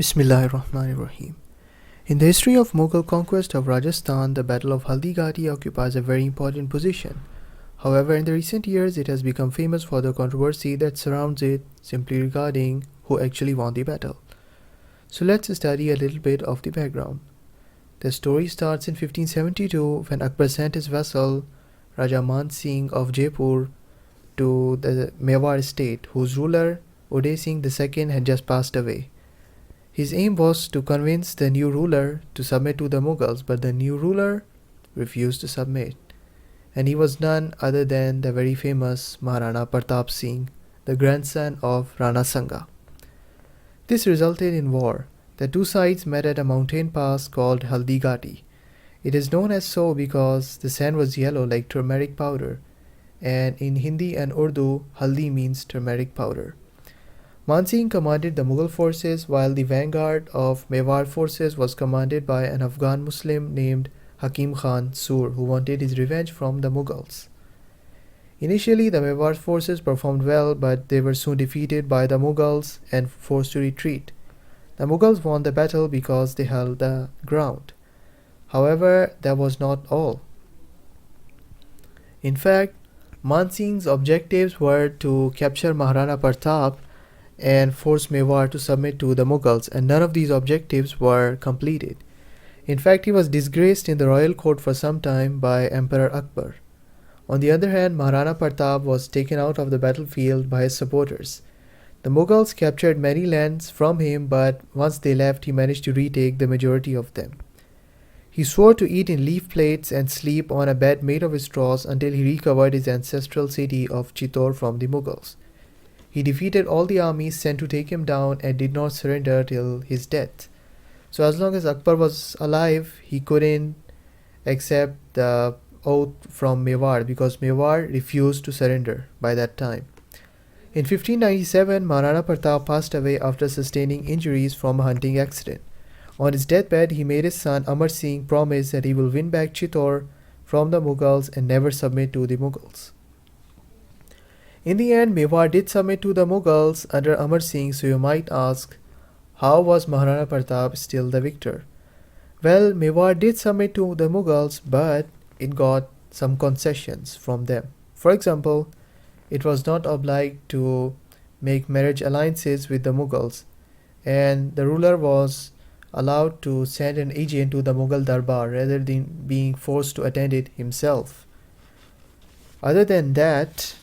Bismillahirrahmanirrahim. In the history of Mughal conquest of Rajasthan, the Battle of Haldighati occupies a very important position. However, in the recent years, it has become famous for the controversy that surrounds it, simply regarding who actually won the battle. So let's study a little bit of the background. The story starts in 1572 when Akbar sent his vassal Raja Man Singh of Jaipur to the Mewar state, whose ruler Uday Singh II had just passed away. His aim was to convince the new ruler to submit to the Mughals, but the new ruler refused to submit. And he was none other than the very famous Maharana Pratap Singh, the grandson of Rana Sanga. This resulted in war. The two sides met at a mountain pass called Haldighati. It is known as so because the sand was yellow like turmeric powder, and in Hindi and Urdu, haldi means turmeric powder. Man Singh commanded the Mughal forces, while the vanguard of Mewar forces was commanded by an Afghan Muslim named Hakim Khan Sur, who wanted his revenge from the Mughals. Initially, the Mewar forces performed well, but they were soon defeated by the Mughals and forced to retreat. The Mughals won the battle because they held the ground. However, that was not all. In fact, Man Singh's objectives were to capture Maharana Pratap and force Mewar to submit to the Mughals, and none of these objectives were completed. In fact, he was disgraced in the royal court for some time by Emperor Akbar. On the other hand, Maharana Pratap was taken out of the battlefield by his supporters. The Mughals captured many lands from him, but once they left, he managed to retake the majority of them. He swore to eat in leaf plates and sleep on a bed made of straws until he recovered his ancestral city of Chittor from the Mughals. He defeated all the armies sent to take him down and did not surrender till his death. So as long as Akbar was alive, he couldn't accept the oath from Mewar because Mewar refused to surrender by that time. In 1597, Maharana Pratap passed away after sustaining injuries from a hunting accident. On his deathbed, he made his son Amar Singh promise that he will win back Chittor from the Mughals and never submit to the Mughals. In the end, Mewar did submit to the Mughals under Amar Singh, so you might ask, how was Maharana Pratap still the victor? Well, Mewar did submit to the Mughals, but it got some concessions from them. For example, it was not obliged to make marriage alliances with the Mughals, and the ruler was allowed to send an agent to the Mughal Darbar rather than being forced to attend it himself. Other than that,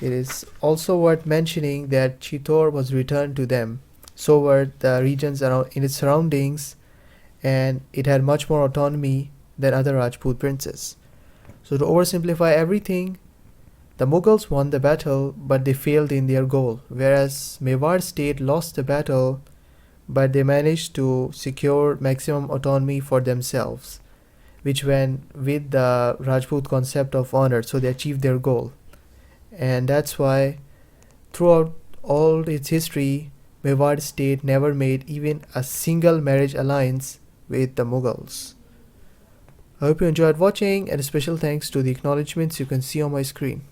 it is also worth mentioning that Chittor was returned to them, so were the regions around in its surroundings, and it had much more autonomy than other Rajput princes. So to oversimplify everything, the Mughals won the battle, but they failed in their goal, whereas Mewar state lost the battle, but they managed to secure maximum autonomy for themselves, which went with the Rajput concept of honor, so they achieved their goal. And that's why throughout all its history, Mewar state never made even a single marriage alliance with the Mughals. I hope you enjoyed watching, and a special thanks to the acknowledgements you can see on my screen.